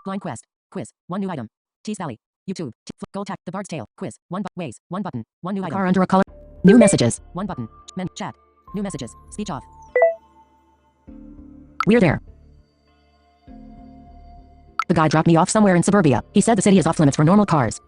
Blind quest. Quiz. One new item. Tease Valley. YouTube. Gold tag. The Bard's Tale. Quiz. Ways. One button. One new item. Car under a color. New messages. One button. Chat. New messages. Speech off. We're there. The guy dropped me off somewhere in suburbia. He said the city is off limits for normal cars.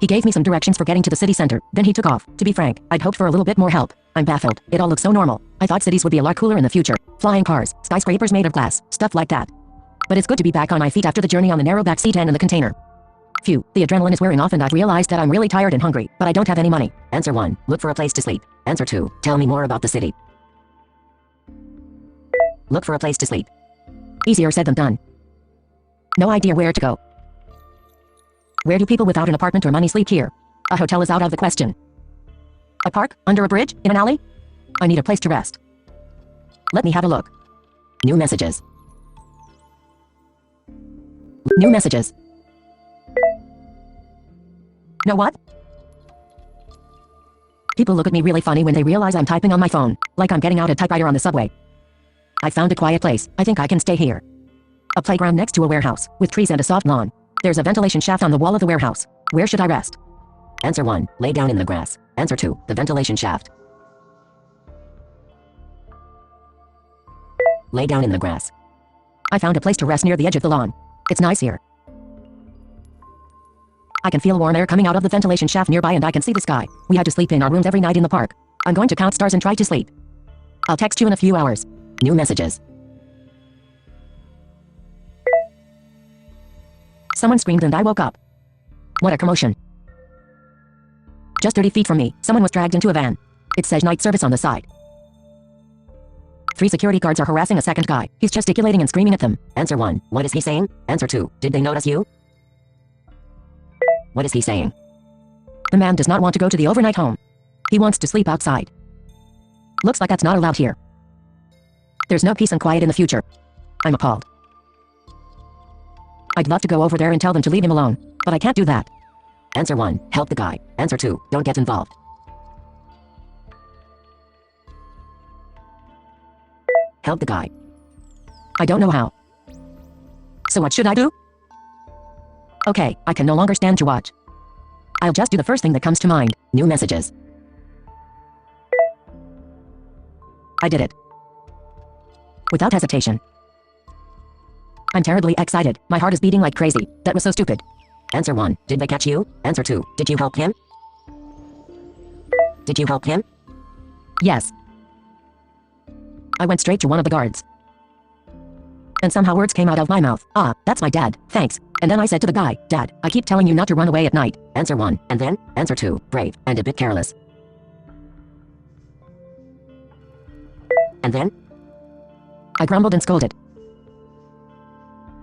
He gave me some directions for getting to the city center. Then he took off. To be frank, I'd hoped for a little bit more help. I'm baffled. It all looks so normal. I thought cities would be a lot cooler in the future. Flying cars, skyscrapers made of glass, stuff like that. But it's good to be back on my feet after the journey on the narrow back seat and in the container. Phew, the adrenaline is wearing off and I've realized that I'm really tired and hungry, but I don't have any money. Answer 1. Look for a place to sleep. Answer 2. Tell me more about the city. Look for a place to sleep. Easier said than done. No idea where to go. Where do people without an apartment or money sleep here? A hotel is out of the question. A park? Under a bridge? In an alley? I need a place to rest. Let me have a look. New messages. New messages. Know what? People look at me really funny when they realize I'm typing on my phone, like I'm getting out a typewriter on the subway. I found a quiet place. I think I can stay here. A playground next to a warehouse, with trees and a soft lawn. There's a ventilation shaft on the wall of the warehouse. Where should I rest? Answer 1. Lay down in the grass. Answer 2. The ventilation shaft. Lay down in the grass. I found a place to rest near the edge of the lawn. It's nice here. I can feel warm air coming out of the ventilation shaft nearby and I can see the sky. We had to sleep in our rooms every night in the park. I'm going to count stars and try to sleep. I'll text you in a few hours. New messages. Someone screamed and I woke up. What a commotion. Just 30 feet from me, someone was dragged into a van. It says night service on the side. 3 security guards are harassing a second guy. He's gesticulating and screaming at them. Answer 1. What is he saying? Answer 2. Did they notice you? What is he saying? The man does not want to go to the overnight home. He wants to sleep outside. Looks like that's not allowed here. There's no peace and quiet in the future. I'm appalled. I'd love to go over there and tell them to leave him alone, but I can't do that. Answer 1. Help the guy. Answer 2. Don't get involved. Help the guy. I don't know how. So what should I do? Okay, I can no longer stand to watch. I'll just do the first thing that comes to mind. New messages. I did it. Without hesitation. I'm terribly excited. My heart is beating like crazy. That was so stupid. Answer 1. Did they catch you? Answer 2. Did you help him? Did you help him? Yes. I went straight to one of the guards. And somehow words came out of my mouth. Ah, that's my dad. Thanks. And then I said to the guy, Dad, I keep telling you not to run away at night. Answer 1. And then? Answer 2. Brave. And a bit careless. And then? I grumbled and scolded.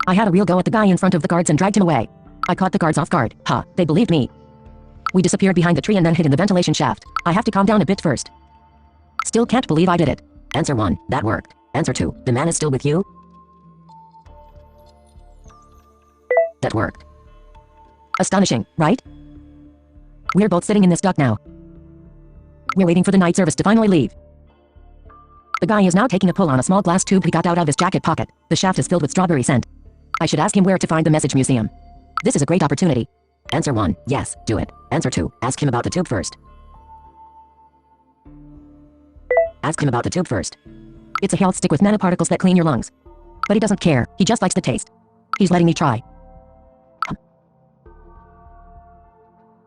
I had a real go at the guy in front of the guards and dragged him away. I caught the guards off guard. Ha, they believed me. We disappeared behind the tree and then hid in the ventilation shaft. I have to calm down a bit first. Still can't believe I did it. Answer 1. That worked. Answer 2. The man is still with you? That worked. Astonishing, right? We're both sitting in this dock now. We're waiting for the night service to finally leave. The guy is now taking a pull on a small glass tube he got out of his jacket pocket. The shaft is filled with strawberry scent. I should ask him where to find the message museum. This is a great opportunity. Answer 1. Yes, do it. Answer 2. Ask him about the tube first. Ask him about the tube first. It's a health stick with nanoparticles that clean your lungs. But he doesn't care. He just likes the taste. He's letting me try.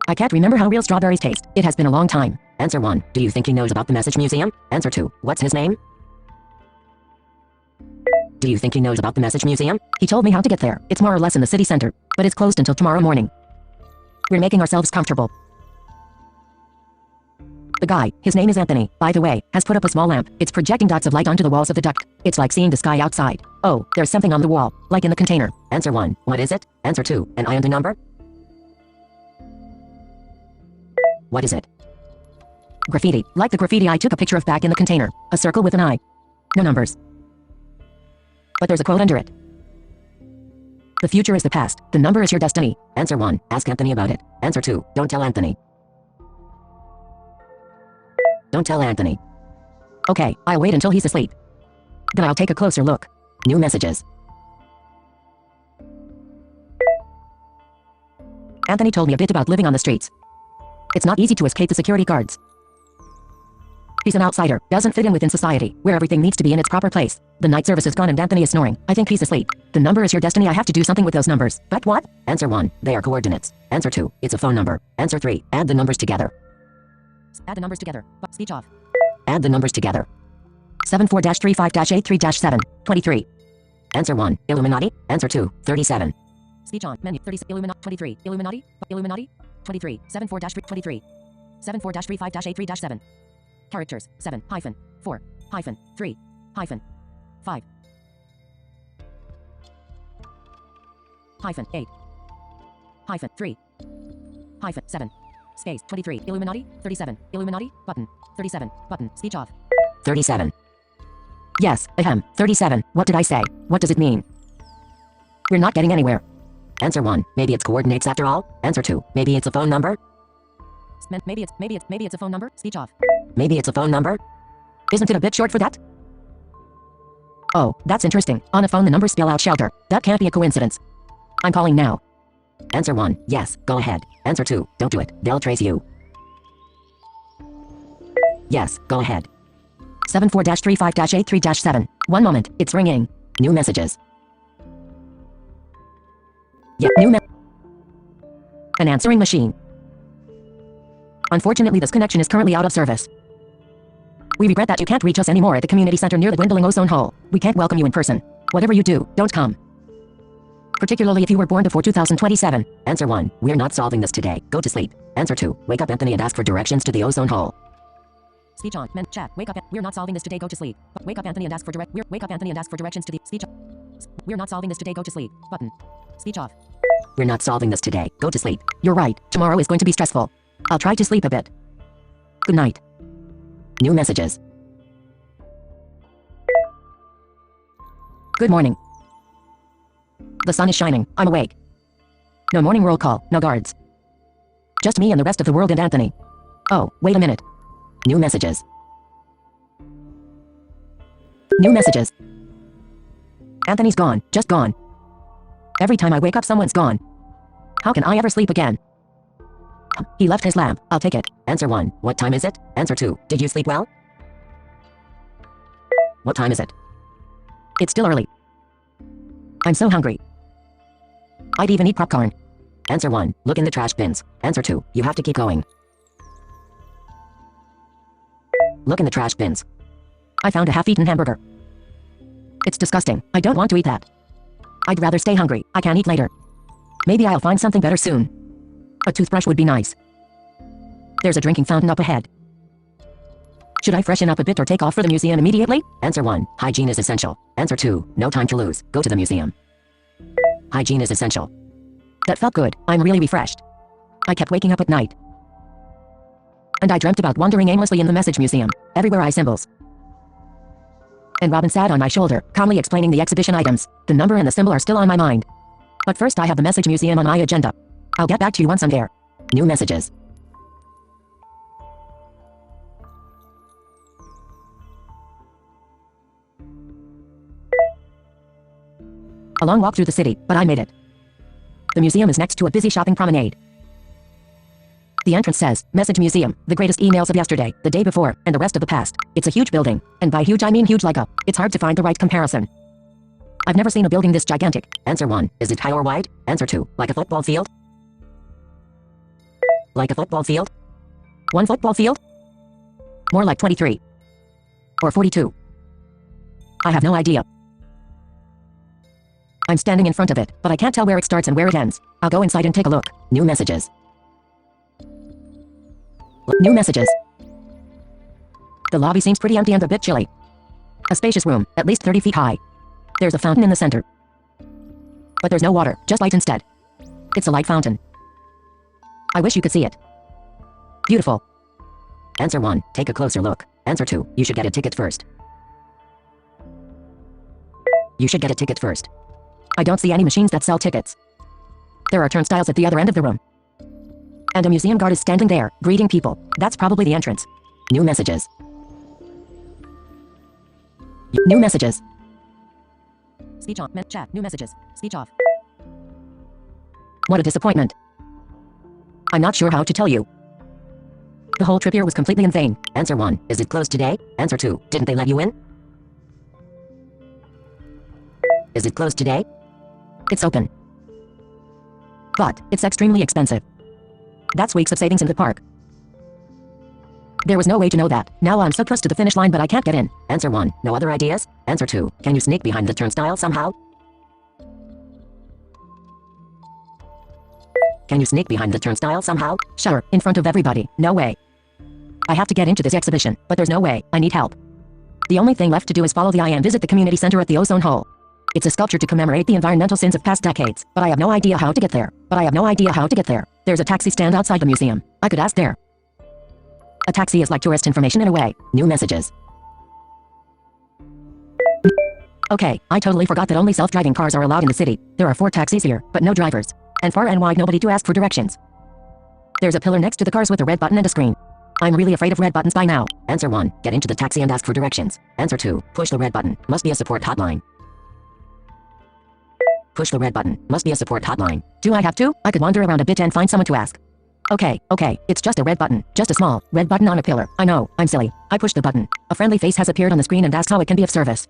I can't remember how real strawberries taste. It has been a long time. Answer 1. Do you think he knows about the message museum? Answer 2. What's his name? Do you think he knows about the message museum? He told me how to get there. It's more or less in the city center, but it's closed until tomorrow morning. We're making ourselves comfortable. The guy, his name is Anthony, by the way, has put up a small lamp. It's projecting dots of light onto the walls of the duct. It's like seeing the sky outside. Oh, there's something on the wall, like in the container. Answer 1. What is it? Answer 2. An IMD number? What is it? Graffiti, like the graffiti I took a picture of back in the container. A circle with an eye. No numbers. But there's a quote under it. The future is the past. The number is your destiny. Answer 1. Ask Anthony about it. Answer 2. Don't tell Anthony. Don't tell Anthony. Okay, I'll wait until he's asleep. Then I'll take a closer look. New messages. Anthony told me a bit about living on the streets. It's not easy to escape the security guards. He's an outsider, doesn't fit in within society, where everything needs to be in its proper place. The night service is gone and Anthony is snoring. I think he's asleep. The number is your destiny. I have to do something with those numbers. But what? Answer 1. They are coordinates. Answer 2. It's a phone number. Answer 3. Add the numbers together. Add the numbers together. Speech off. Add the numbers together. 74-35-83-7. 23. Answer 1. Illuminati. Answer 2. 37. Speech on. Menu. 30. Illuminati. 23. Illuminati. Illuminati. 23. 74-23. 74-35-83-7. Characters. 7 hyphen 4 hyphen 3 hyphen 5 hyphen 8 hyphen 3 hyphen 7 space 23 Illuminati 37 Illuminati button 37 button speech off 37. Yes, ahem, 37. What did I say? What does it mean? We're not getting anywhere. Answer 1. Maybe it's coordinates after all. Answer 2. Maybe it's a phone number. Maybe it's a phone number. Speech off. Maybe it's a phone number. Isn't it a bit short for that? Oh, that's interesting. On a phone the numbers spell out shelter. That can't be a coincidence. I'm calling now. Answer 1. Yes, go ahead. Answer 2. Don't do it. They'll trace you. Yes, go ahead. 74-35-83-7. One moment. It's ringing. New messages. Yeah, an answering machine. Unfortunately, this connection is currently out of service. We regret that you can't reach us anymore at the community center near the dwindling ozone hole. We can't welcome you in person. Whatever you do, don't come. Particularly if you were born before 2027. Answer 1. We're not solving this today. Go to sleep. Answer 2. Wake up Anthony and ask for directions to the ozone hole. Speech on. Chat. Wake up. We're not solving this today. Go to sleep. Wake up Anthony and ask for Wake up Anthony and ask for directions to the speech. We're not solving this today. Go to sleep. Button. Speech off. We're not solving this today. Go to sleep. You're right. Tomorrow is going to be stressful. I'll try to sleep a bit. Good night. New messages. Good morning. The sun is shining. I'm awake. No morning roll call. No guards. Just me and the rest of the world and Anthony. Oh, wait a minute. New messages. New messages. Anthony's gone. Just gone. Every time I wake up someone's gone. How can I ever sleep again? He left his lamp. I'll take it. Answer 1. What time is it? Answer 2. Did you sleep well? What time is it? It's still early. I'm so hungry. I'd even eat popcorn. Answer 1. Look in the trash bins. Answer 2. You have to keep going. Look in the trash bins. I found a half-eaten hamburger. It's disgusting. I don't want to eat that. I'd rather stay hungry. I can eat later. Maybe I'll find something better soon. A toothbrush would be nice. There's a drinking fountain up ahead. Should I freshen up a bit or take off for the museum immediately? Answer 1. Hygiene is essential. Answer 2. No time to lose. Go to the museum. Hygiene is essential. That felt good. I'm really refreshed. I kept waking up at night. And I dreamt about wandering aimlessly in the message museum. Everywhere I symbols. And Robin sat on my shoulder, calmly explaining the exhibition items. The number and the symbol are still on my mind. But first I have the message museum on my agenda. I'll get back to you once I'm there. New messages. A long walk through the city, but I made it. The museum is next to a busy shopping promenade. The entrance says, Message Museum, the greatest emails of yesterday, the day before, and the rest of the past. It's a huge building, and by huge I mean huge like a. It's hard to find the right comparison. I've never seen a building this gigantic. Answer 1. Is it high or wide? Answer 2. Like a football field? Like a football field? 1 football field? More like 23. Or 42. I have no idea. I'm standing in front of it, but I can't tell where it starts and where it ends. I'll go inside and take a look. New messages. New messages. The lobby seems pretty empty and a bit chilly. A spacious room, at least 30 feet high. There's a fountain in the center. But there's no water, just light instead. It's a light fountain. I wish you could see it. Beautiful. Answer 1. Take a closer look. Answer 2. You should get a ticket first. You should get a ticket first. I don't see any machines that sell tickets. There are turnstiles at the other end of the room. And a museum guard is standing there, greeting people. That's probably the entrance. New messages. New messages. Speech on. Chat. New messages. Speech off. What a disappointment. I'm not sure how to tell you. The whole trip here was completely in vain. Answer 1. Is it closed today? Answer 2. Didn't they let you in? Is it closed today? It's open. But it's extremely expensive. That's weeks of savings in the park. There was no way to know that. Now I'm so close to the finish line, but I can't get in. Answer 1. No other ideas? Answer 2. Can you sneak behind the turnstile somehow? Can you sneak behind the turnstile somehow? Sure, in front of everybody. No way. I have to get into this exhibition, but there's no way. I need help. The only thing left to do is follow the eye and visit the community center at the ozone hole. It's a sculpture to commemorate the environmental sins of past decades, but I have no idea how to get there. There's a taxi stand outside the museum. I could ask there. A taxi is like tourist information in a way. New messages. Okay, I totally forgot that only self-driving cars are allowed in the city. There are 4 taxis here, but no drivers. And far and wide nobody to ask for directions. There's a pillar next to the cars with a red button and a screen. I'm really afraid of red buttons by now. Answer 1. Get into the taxi and ask for directions. Answer 2. Push the red button. Must be a support hotline. Push the red button. Must be a support hotline. Do I have to? I could wander around a bit and find someone to ask. Okay, it's just a red button. Just a small, red button on a pillar. I know, I'm silly. I pushed the button. A friendly face has appeared on the screen and asks how it can be of service.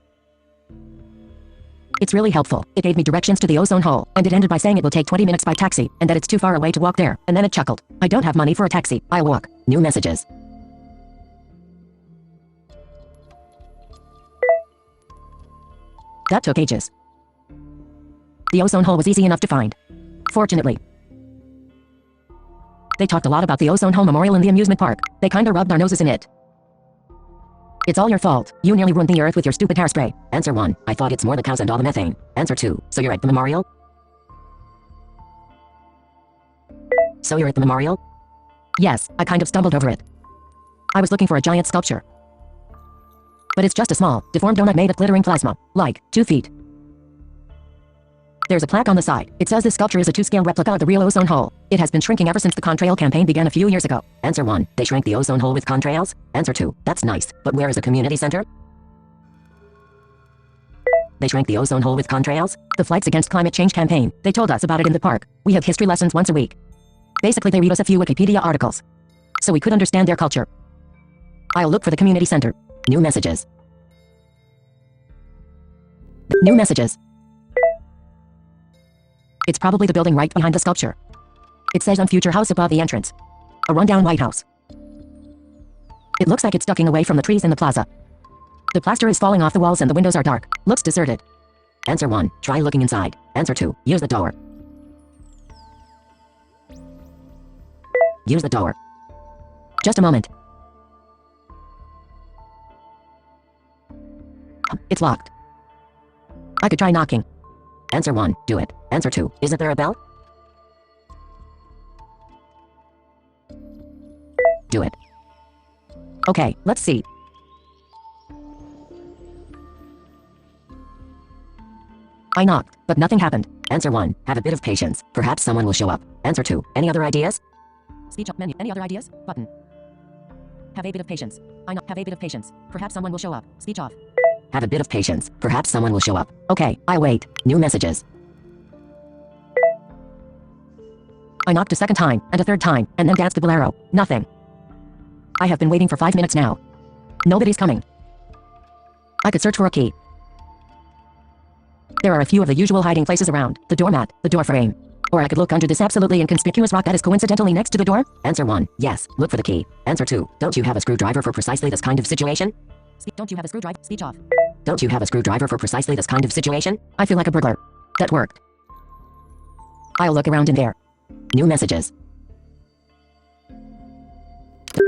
It's really helpful. It gave me directions to the ozone hole, and it ended by saying it will take 20 minutes by taxi, and that it's too far away to walk there, and then it chuckled. I don't have money for a taxi. I'll walk. New messages. That took ages. The ozone hole was easy enough to find. Fortunately. They talked a lot about the ozone hole memorial in the amusement park. They kinda rubbed our noses in it. It's all your fault. You nearly ruined the earth with your stupid hairspray. Answer 1. I thought it's more the cows and all the methane. Answer 2. So you're at the memorial? Yes, I kind of stumbled over it. I was looking for a giant sculpture. But it's just a small, deformed donut made of glittering plasma. Like, 2 feet. There's a plaque on the side. It says this sculpture is a 2-scale replica of the real ozone hole. It has been shrinking ever since the contrail campaign began a few years ago. Answer 1. They shrank the ozone hole with contrails? Answer 2. That's nice. But where is the community center? They shrank the ozone hole with contrails? The Flights Against Climate Change campaign. They told us about it in the park. We have history lessons once a week. Basically they read us a few Wikipedia articles. So we could understand their culture. I'll look for the community center. New messages. New messages. It's probably the building right behind the sculpture. It says on future house above the entrance. A rundown White House. It looks like it's ducking away from the trees in the plaza. The plaster is falling off the walls and the windows are dark. Looks deserted. Answer 1. Try looking inside. Answer 2. Use the door. Use the door. Just a moment. It's locked. I could try knocking. Answer 1. Do it. Answer 2. Isn't there a bell? Do it. Okay, let's see. I knocked, but nothing happened. Answer 1. Have a bit of patience. Perhaps someone will show up. Answer 2. Any other ideas? Speech off menu. Any other ideas? Button. Have a bit of patience. I knock. Have a bit of patience. Perhaps someone will show up. Speech off. Have a bit of patience. Perhaps someone will show up. Okay, I wait. New messages. I knocked a second time, and a third time, and then danced the bolero. Nothing. I have been waiting for 5 minutes now. Nobody's coming. I could search for a key. There are a few of the usual hiding places around. The doormat, the door frame. Or I could look under this absolutely inconspicuous rock that is coincidentally next to the door. Answer 1. Yes, look for the key. Answer 2. Don't you have a screwdriver for precisely this kind of situation? Don't you have a screwdriver? Speech off. Don't you have a screwdriver for precisely this kind of situation? I feel like a burglar. That worked. I'll look around in there. New messages.